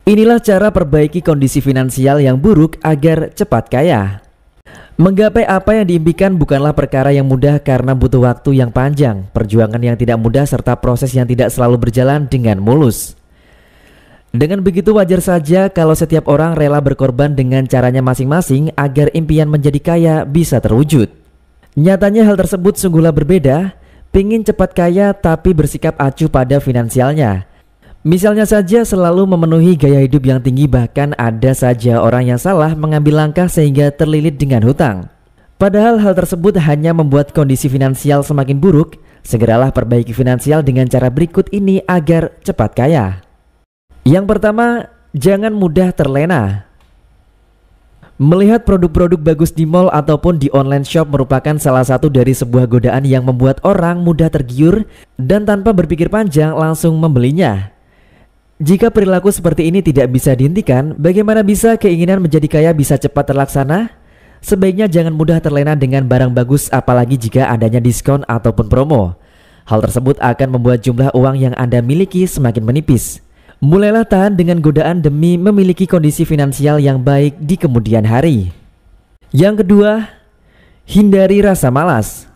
Inilah cara perbaiki kondisi finansial yang buruk agar cepat kaya. Menggapai apa yang diimpikan bukanlah perkara yang mudah karena butuh waktu yang panjang, perjuangan yang tidak mudah, serta proses yang tidak selalu berjalan dengan mulus. Dengan begitu wajar saja kalau setiap orang rela berkorban dengan caranya masing-masing agar impian menjadi kaya bisa terwujud. Nyatanya hal tersebut sungguhlah berbeda, pingin cepat kaya tapi bersikap acuh pada finansialnya. Misalnya saja selalu memenuhi gaya hidup yang tinggi, bahkan ada saja orang yang salah mengambil langkah sehingga terlilit dengan hutang. Padahal hal tersebut hanya membuat kondisi finansial semakin buruk. Segeralah perbaiki finansial dengan cara berikut ini agar cepat kaya. Yang pertama, jangan mudah terlena. Melihat produk-produk bagus di mall ataupun di online shop merupakan salah satu dari sebuah godaan yang membuat orang mudah tergiur dan tanpa berpikir panjang langsung membelinya. Jika perilaku seperti ini tidak bisa dihentikan, bagaimana bisa keinginan menjadi kaya bisa cepat terlaksana? Sebaiknya jangan mudah terlena dengan barang bagus, apalagi jika adanya diskon ataupun promo. Hal tersebut akan membuat jumlah uang yang Anda miliki semakin menipis. Mulailah tahan dengan godaan demi memiliki kondisi finansial yang baik di kemudian hari. Yang kedua, hindari rasa malas.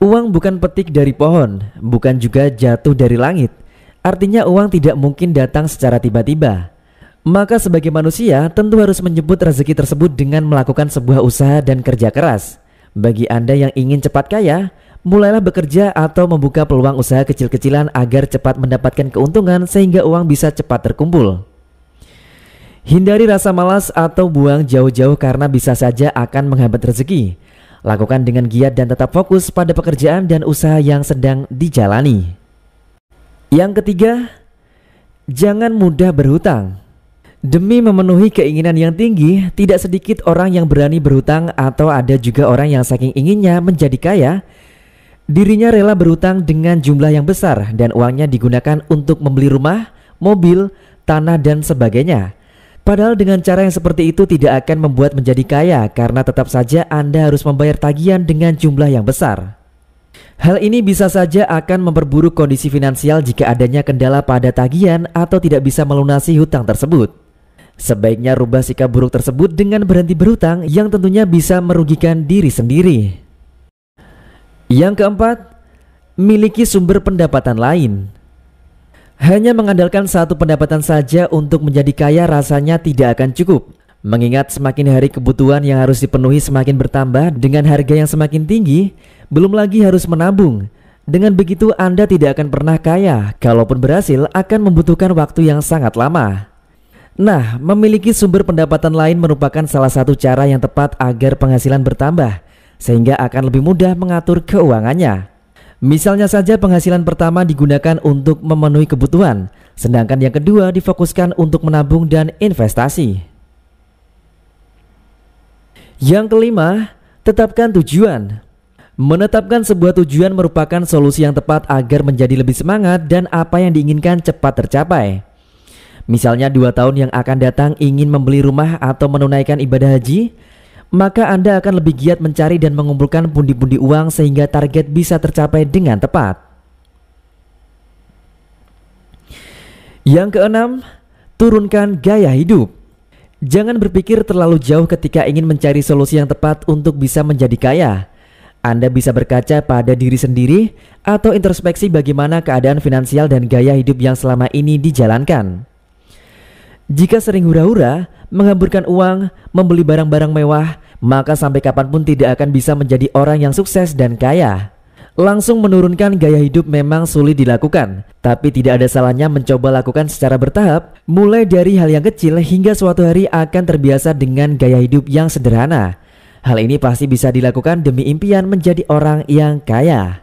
Uang bukan petik dari pohon, bukan juga jatuh dari langit. Artinya uang tidak mungkin datang secara tiba-tiba. Maka sebagai manusia tentu harus menyebut rezeki tersebut dengan melakukan sebuah usaha dan kerja keras. Bagi Anda yang ingin cepat kaya, mulailah bekerja atau membuka peluang usaha kecil-kecilan agar cepat mendapatkan keuntungan sehingga uang bisa cepat terkumpul. Hindari rasa malas atau buang jauh-jauh karena bisa saja akan menghambat rezeki. Lakukan dengan giat dan tetap fokus pada pekerjaan dan usaha yang sedang dijalani. Yang ketiga, jangan mudah berhutang. Demi memenuhi keinginan yang tinggi, tidak sedikit orang yang berani berhutang, atau ada juga orang yang saking inginnya menjadi kaya, dirinya rela berhutang dengan jumlah yang besar dan uangnya digunakan untuk membeli rumah, mobil, tanah dan sebagainya. Padahal dengan cara yang seperti itu tidak akan membuat menjadi kaya karena tetap saja Anda harus membayar tagihan dengan jumlah yang besar. Hal ini bisa saja akan memperburuk kondisi finansial jika adanya kendala pada tagihan atau tidak bisa melunasi hutang tersebut. Sebaiknya rubah sikap buruk tersebut dengan berhenti berhutang yang tentunya bisa merugikan diri sendiri. Yang keempat, miliki sumber pendapatan lain. Hanya mengandalkan satu pendapatan saja untuk menjadi kaya rasanya tidak akan cukup. Mengingat semakin hari kebutuhan yang harus dipenuhi semakin bertambah dengan harga yang semakin tinggi, belum lagi harus menabung. Dengan begitu Anda tidak akan pernah kaya, kalaupun berhasil akan membutuhkan waktu yang sangat lama. Nah, memiliki sumber pendapatan lain merupakan salah satu cara yang tepat agar penghasilan bertambah, sehingga akan lebih mudah mengatur keuangannya. Misalnya saja penghasilan pertama digunakan untuk memenuhi kebutuhan, sedangkan yang kedua difokuskan untuk menabung dan investasi. Yang kelima, tetapkan tujuan. Menetapkan sebuah tujuan merupakan solusi yang tepat agar menjadi lebih semangat dan apa yang diinginkan cepat tercapai. Misalnya 2 tahun yang akan datang ingin membeli rumah atau menunaikan ibadah haji, maka Anda akan lebih giat mencari dan mengumpulkan pundi-pundi uang sehingga target bisa tercapai dengan tepat. Yang keenam, turunkan gaya hidup. Jangan berpikir terlalu jauh ketika ingin mencari solusi yang tepat untuk bisa menjadi kaya. Anda bisa berkaca pada diri sendiri atau introspeksi bagaimana keadaan finansial dan gaya hidup yang selama ini dijalankan. Jika sering hura-hura, menghamburkan uang, membeli barang-barang mewah, maka sampai kapanpun tidak akan bisa menjadi orang yang sukses dan kaya. Langsung menurunkan gaya hidup memang sulit dilakukan, tapi tidak ada salahnya mencoba lakukan secara bertahap, mulai dari hal yang kecil hingga suatu hari akan terbiasa dengan gaya hidup yang sederhana. Hal ini pasti bisa dilakukan demi impian menjadi orang yang kaya.